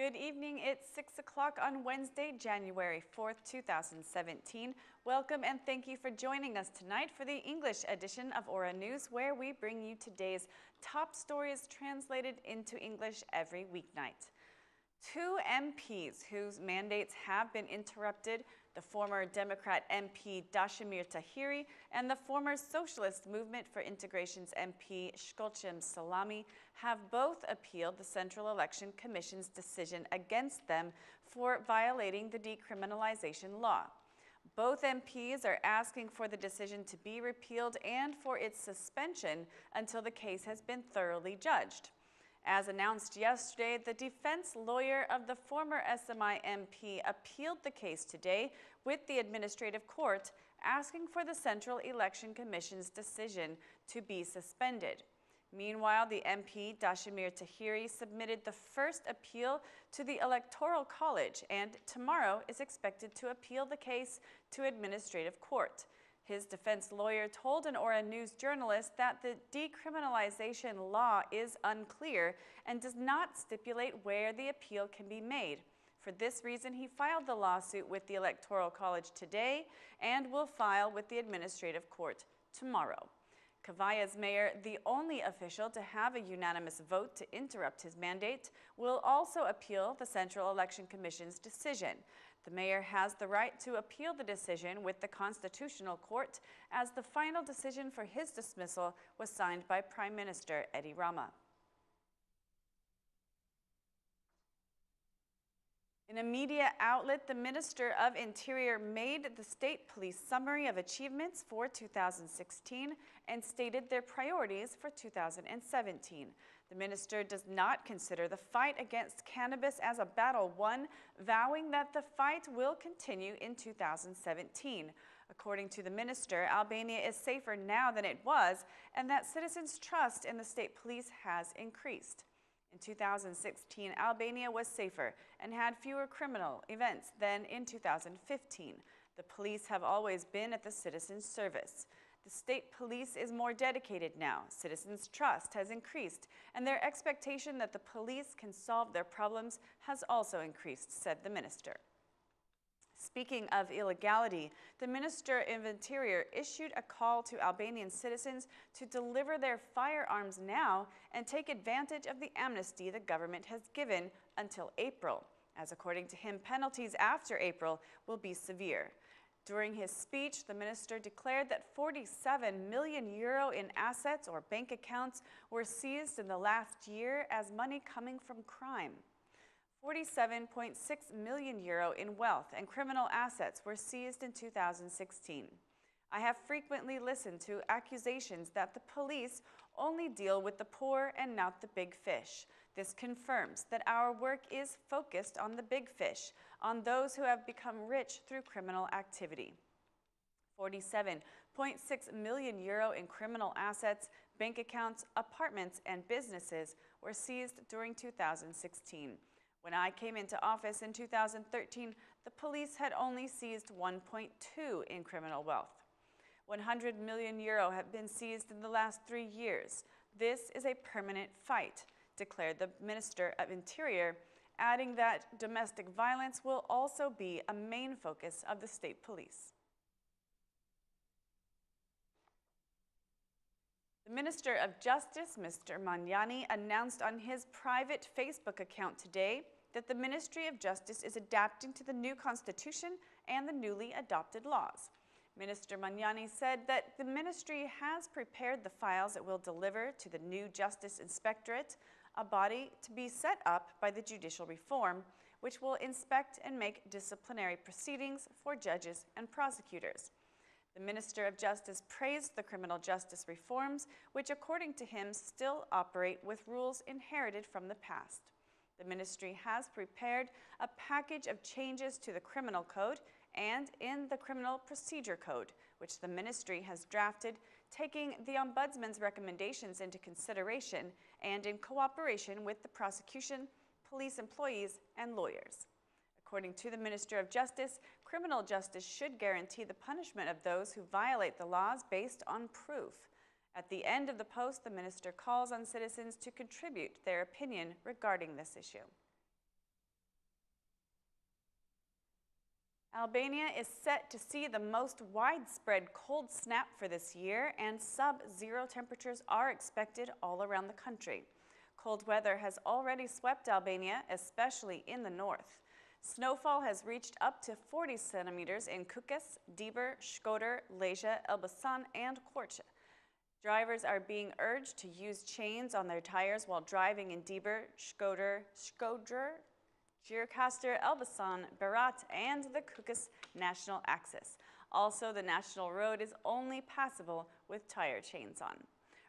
Good evening. It's 6 o'clock on Wednesday, January 4th, 2017. Welcome and thank you for joining us tonight for the English edition of Aura News, where we bring you today's top stories translated into English every weeknight. Two MPs whose mandates have been interrupted, the former Democrat MP Dashimir Tahiri and the former Socialist Movement for Integration's MP Shkolcem Salami, have both appealed the Central Election Commission's decision against them for violating the decriminalization law. Both MPs are asking for the decision to be repealed and for its suspension until the case has been thoroughly judged. As announced yesterday, the defense lawyer of the former SMI MP appealed the case today with the administrative court, asking for the Central Election Commission's decision to be suspended. Meanwhile, the MP, Dashimir Tahiri, submitted the first appeal to the Electoral College and tomorrow is expected to appeal the case to administrative court. His defense lawyer told an Aura News journalist that the decriminalization law is unclear and does not stipulate where the appeal can be made. For this reason, he filed the lawsuit with the Electoral College today and will file with the administrative court tomorrow. Cavalla's mayor, the only official to have a unanimous vote to interrupt his mandate, will also appeal the Central Election Commission's decision. The mayor has the right to appeal the decision with the Constitutional Court, as the final decision for his dismissal was signed by Prime Minister Edi Rama. In a media outlet, the Minister of Interior made the State Police summary of achievements for 2016 and stated their priorities for 2017. The minister does not consider the fight against cannabis as a battle won, vowing that the fight will continue in 2017. According to the minister, Albania is safer now than it was, and that citizens' trust in the state police has increased. In 2016, Albania was safer and had fewer criminal events than in 2015. The police have always been at the citizens' service. The state police is more dedicated now. Citizens' trust has increased, and their expectation that the police can solve their problems has also increased, said the minister. Speaking of illegality, the Minister of Interior issued a call to Albanian citizens to deliver their firearms now and take advantage of the amnesty the government has given until April, as according to him, penalties after April will be severe. During his speech, the minister declared that 47 million euro in assets or bank accounts were seized in the last year as money coming from crime. 47.6 million euro in wealth and criminal assets were seized in 2016. I have frequently listened to accusations that the police only deal with the poor and not the big fish. This confirms that our work is focused on the big fish, on those who have become rich through criminal activity. 47.6 million euro in criminal assets, bank accounts, apartments, and businesses were seized during 2016. When I came into office in 2013, the police had only seized 1.2 in criminal wealth. 100 million euro have been seized in the last 3 years. This is a permanent fight, declared the Minister of Interior, adding that domestic violence will also be a main focus of the state police. The Minister of Justice, Mr. Manjani, announced on his private Facebook account today that the Ministry of Justice is adapting to the new constitution and the newly adopted laws. Minister Manjani said that the ministry has prepared the files it will deliver to the new Justice Inspectorate, a body to be set up by the judicial reform, which will inspect and make disciplinary proceedings for judges and prosecutors. The Minister of Justice praised the criminal justice reforms, which according to him still operate with rules inherited from the past. The ministry has prepared a package of changes to the criminal code and in the criminal procedure code, which the ministry has drafted, taking the Ombudsman's recommendations into consideration and in cooperation with the prosecution, police employees, and lawyers. According to the Minister of Justice, criminal justice should guarantee the punishment of those who violate the laws based on proof. At the end of the post, the minister calls on citizens to contribute their opinion regarding this issue. Albania is set to see the most widespread cold snap for this year, and sub-zero temperatures are expected all around the country. Cold weather has already swept Albania, especially in the north. Snowfall has reached up to 40 centimeters in Kukës, Dibër, Shkodër, Lezhë, Elbasan, and Korçë. Drivers are being urged to use chains on their tires while driving in Dibër, Shkodër, Gjirokastër, Elbasan, Berat, and the Kukës National Axis. Also, the national road is only passable with tire chains on.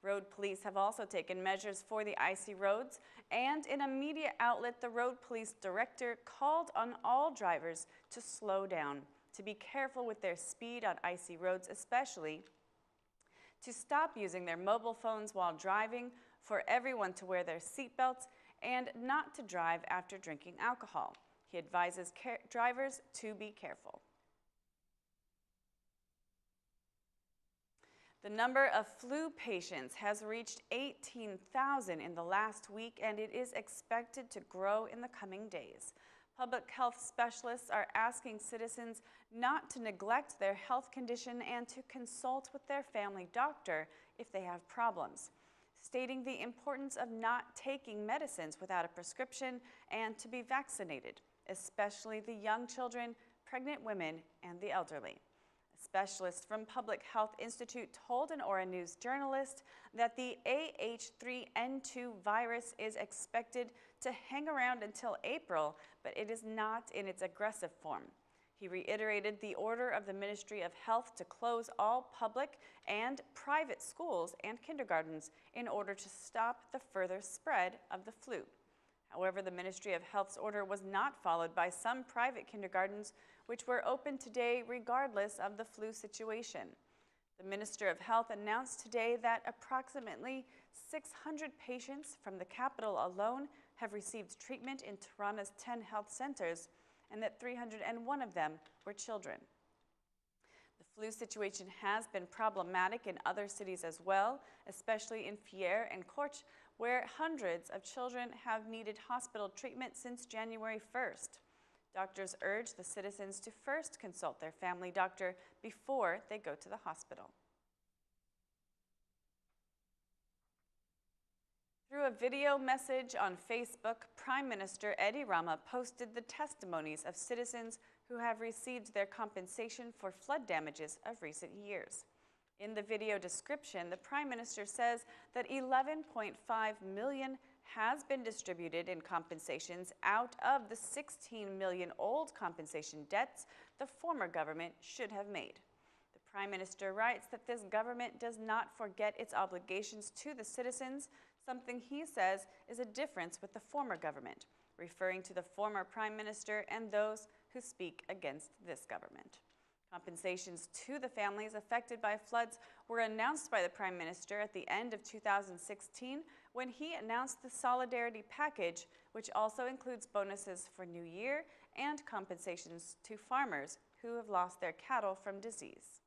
Road police have also taken measures for the icy roads, and in a media outlet, the road police director called on all drivers to slow down, to be careful with their speed on icy roads especially, to stop using their mobile phones while driving, for everyone to wear their seatbelts, and not to drive after drinking alcohol. He advises drivers to be careful. The number of flu patients has reached 18,000 in the last week, and it is expected to grow in the coming days. Public health specialists are asking citizens not to neglect their health condition and to consult with their family doctor if they have problems, stating the importance of not taking medicines without a prescription and to be vaccinated, especially the young children, pregnant women, and the elderly. A specialist from Public Health Institute told an Aura News journalist that the AH3N2 virus is expected to hang around until April, but it is not in its aggressive form. He reiterated the order of the Ministry of Health to close all public and private schools and kindergartens in order to stop the further spread of the flu. However, the Ministry of Health's order was not followed by some private kindergartens, which were open today regardless of the flu situation. The Minister of Health announced today that approximately 600 patients from the capital alone have received treatment in Tirana's 10 health centers, and that 301 of them were children. The flu situation has been problematic in other cities as well, especially in Fier and Korçë, where hundreds of children have needed hospital treatment since January 1st. Doctors urge the citizens to first consult their family doctor before they go to the hospital. Through a video message on Facebook, Prime Minister Edi Rama posted the testimonies of citizens who have received their compensation for flood damages of recent years. In the video description, the Prime Minister says that 11.5 million has been distributed in compensations out of the 16 million old compensation debts the former government should have made. The Prime Minister writes that this government does not forget its obligations to the citizens, something he says is a difference with the former government, referring to the former Prime Minister and those who speak against this government. Compensations to the families affected by floods were announced by the Prime Minister at the end of 2016 when he announced the Solidarity Package, which also includes bonuses for New Year and compensations to farmers who have lost their cattle from disease.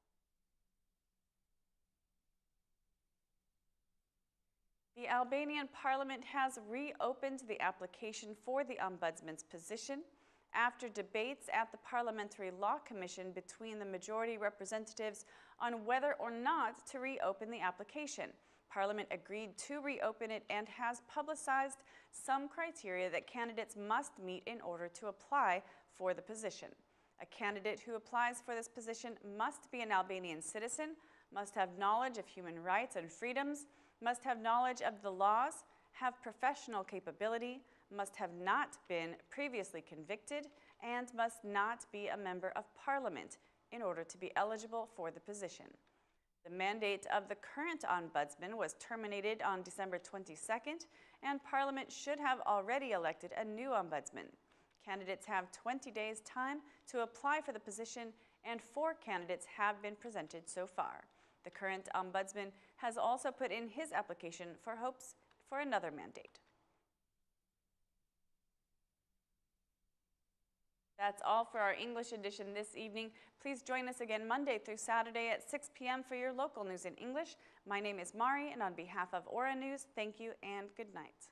The Albanian Parliament has reopened the application for the Ombudsman's position after debates at the Parliamentary Law Commission between the majority representatives on whether or not to reopen the application. Parliament agreed to reopen it and has publicized some criteria that candidates must meet in order to apply for the position. A candidate who applies for this position must be an Albanian citizen, must have knowledge of human rights and freedoms, must have knowledge of the laws, have professional capability, must have not been previously convicted, and must not be a member of Parliament in order to be eligible for the position. The mandate of the current ombudsman was terminated on December 22nd, and Parliament should have already elected a new ombudsman. Candidates have 20 days' time to apply for the position, and 4 candidates have been presented so far. The current ombudsman has also put in his application for hopes for another mandate. That's all for our English edition this evening. Please join us again Monday through Saturday at 6 p.m. for your local news in English. My name is Mari, and on behalf of Aura News, thank you and good night.